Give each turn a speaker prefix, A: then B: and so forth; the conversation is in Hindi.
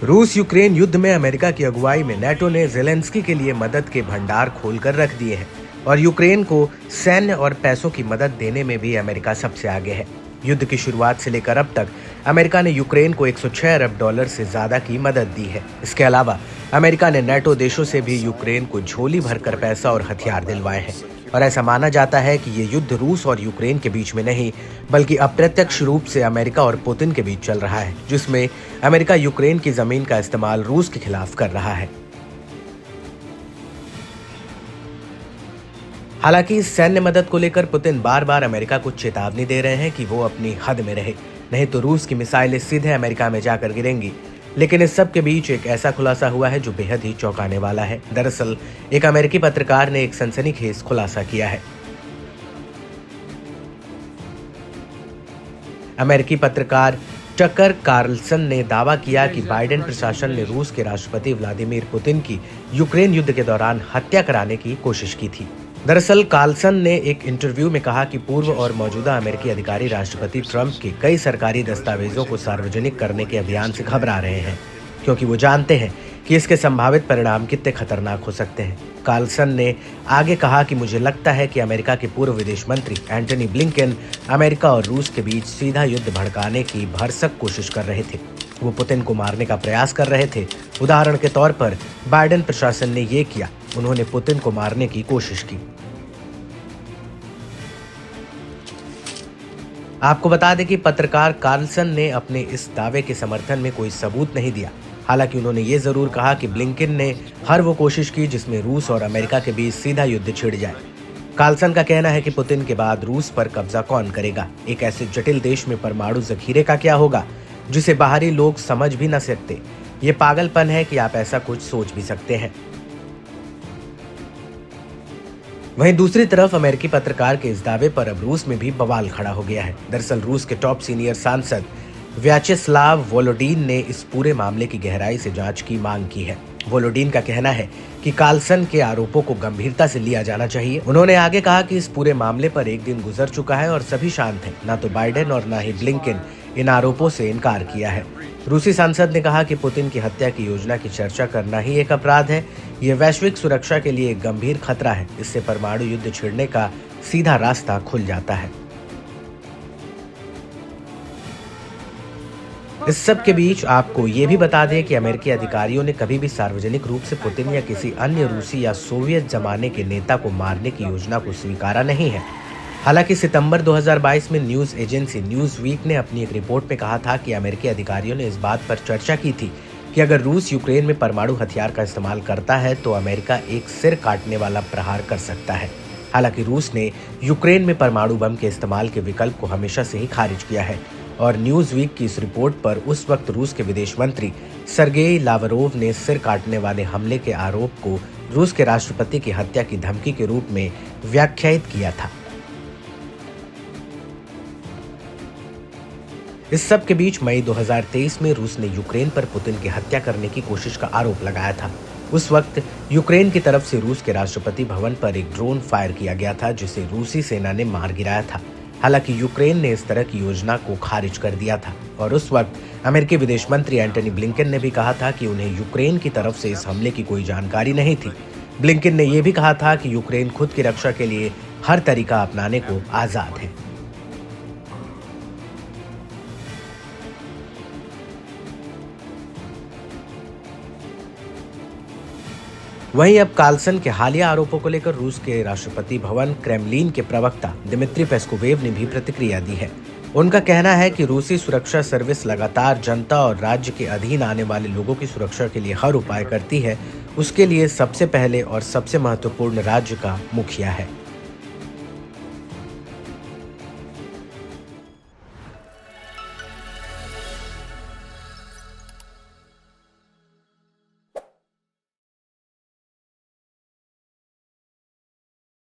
A: रूस यूक्रेन युद्ध में अमेरिका की अगुवाई में नेटो ने ज़ेलेंस्की के लिए मदद के भंडार खोलकर रख दिए हैं और यूक्रेन को सैन्य और पैसों की मदद देने में भी अमेरिका सबसे आगे है। युद्ध की शुरुआत से लेकर अब तक अमेरिका ने यूक्रेन को 106 अरब डॉलर से ज्यादा की मदद दी है। इसके अलावा अमेरिका ने नेटो देशों से भी यूक्रेन को झोली भरकर पैसा और हथियार दिलवाए हैं और ऐसा माना जाता है कि ये युद्ध रूस और यूक्रेन के बीच में नहीं बल्कि अप्रत्यक्ष रूप से अमेरिका और पुतिन के बीच चल रहा है, जिसमें अमेरिका यूक्रेन की जमीन का इस्तेमाल रूस के खिलाफ कर रहा है। हालांकि इस सैन्य मदद को लेकर पुतिन बार बार अमेरिका को चेतावनी दे रहे हैं कि वो अपनी हद में रहे, नहीं तो रूस की मिसाइलें सीधे अमेरिका में जाकर गिरेंगी। लेकिन इस सब के बीच एक ऐसा खुलासा हुआ है जो बेहद ही चौंकाने वाला है। दरअसल एक अमेरिकी पत्रकार ने एक सनसनीखेज खुलासा किया है। अमेरिकी पत्रकार टकर कार्लसन ने दावा किया कि बाइडेन प्रशासन ने रूस के राष्ट्रपति व्लादिमीर पुतिन की यूक्रेन युद्ध के दौरान हत्या कराने की कोशिश की थी। दरअसल कार्लसन ने एक इंटरव्यू में कहा कि पूर्व और मौजूदा अमेरिकी अधिकारी राष्ट्रपति ट्रंप के कई सरकारी दस्तावेजों को सार्वजनिक करने के अभियान से घबरा रहे हैं, क्योंकि वो जानते हैं कि इसके संभावित परिणाम कितने खतरनाक हो सकते हैं। कार्लसन ने आगे कहा कि मुझे लगता है कि अमेरिका के पूर्व विदेश मंत्री एंटनी ब्लिंकन अमेरिका और रूस के बीच सीधा युद्ध भड़काने की भरसक कोशिश कर रहे थे। वो पुतिन को मारने का प्रयास कर रहे थे। उदाहरण के तौर पर बाइडेन प्रशासन ने ये किया, उन्होंने पुतिन को मारने की कोशिश की। आपको बता दें कि पत्रकार कार्लसन ने अपने इस दावे के समर्थन में कोई सबूत नहीं दिया। हालांकि उन्होंने ये जरूर कहा कि ब्लिंकन ने हर वो कोशिश की जिसमें रूस और अमेरिका के बीच सीधा युद्ध छिड़ जाए। कार्लसन का कहना है कि पुतिन के बाद रूस पर कब्जा कौन करेगा? एक ऐसे जटिल देश में परमाणु जखीरे का क्या होगा जिसे बाहरी लोग समझ भी न सकते? ये पागलपन है कि आप ऐसा कुछ सोच भी सकते हैं। वहीं दूसरी तरफ अमेरिकी पत्रकार के इस दावे पर अब रूस में भी बवाल खड़ा हो गया है। दरअसल रूस के टॉप सीनियर सांसद व्याचेस्लाव वोलोडिन ने इस पूरे मामले की गहराई से जांच की मांग की है। वोलोडिन का कहना है कि कार्लसन के आरोपों को गंभीरता से लिया जाना चाहिए। उन्होंने आगे कहा कि इस पूरे मामले पर एक दिन गुजर चुका है और सभी शांत हैं। ना तो बाइडेन और ना ही ब्लिंकन इन आरोपों से इनकार किया है। रूसी सांसद ने कहा कि पुतिन की हत्या की योजना की चर्चा करना ही एक अपराध है। ये वैश्विक सुरक्षा के लिए एक गंभीर खतरा है। इससे परमाणु युद्ध छिड़ने का सीधा रास्ता खुल जाता है। इस सब के बीच आपको ये भी बता दें कि अमेरिकी अधिकारियों ने कभी भी सार्वजनिक रूप से पुतिन या किसी अन्य रूसी या सोवियत जमाने के नेता को मारने की योजना को स्वीकारा नहीं है। हालांकि सितंबर 2022 में न्यूज एजेंसी न्यूज वीक ने अपनी एक रिपोर्ट में कहा था कि अमेरिकी अधिकारियों ने इस बात पर चर्चा की थी कि अगर रूस यूक्रेन में परमाणु हथियार का इस्तेमाल करता है तो अमेरिका एक सिर काटने वाला प्रहार कर सकता है। हालांकि रूस ने यूक्रेन में परमाणु बम के इस्तेमाल के विकल्प को हमेशा से ही खारिज किया है और न्यूज वीक की इस रिपोर्ट पर उस वक्त रूस के विदेश मंत्री सर्गेई लावरोव ने सिर काटने वाले हमले के आरोप को रूस के राष्ट्रपति की हत्या की धमकी के रूप में व्याख्यायित किया था। इस सब के बीच मई 2023 में रूस ने यूक्रेन पर पुतिन की हत्या करने की कोशिश का आरोप लगाया था। उस वक्त यूक्रेन की तरफ से रूस के राष्ट्रपति भवन पर एक ड्रोन फायर किया गया था जिसे रूसी सेना ने मार गिराया था। हालांकि यूक्रेन ने इस तरह की योजना को खारिज कर दिया था और उस वक्त अमेरिकी विदेश मंत्री एंटनी ब्लिंकन ने भी कहा था कि उन्हें यूक्रेन की तरफ से इस हमले की कोई जानकारी नहीं थी। ब्लिंकन ने यह भी कहा था कि यूक्रेन खुद की रक्षा के लिए हर तरीका अपनाने को आजाद है। वहीं अब कार्लसन के हालिया आरोपों को लेकर रूस के राष्ट्रपति भवन क्रेमलिन के प्रवक्ता दिमित्री पेस्कोवेव ने भी प्रतिक्रिया दी है। उनका कहना है कि रूसी सुरक्षा सर्विस लगातार जनता और राज्य के अधीन आने वाले लोगों की सुरक्षा के लिए हर उपाय करती है। उसके लिए सबसे पहले और सबसे महत्वपूर्ण राज्य का मुखिया है।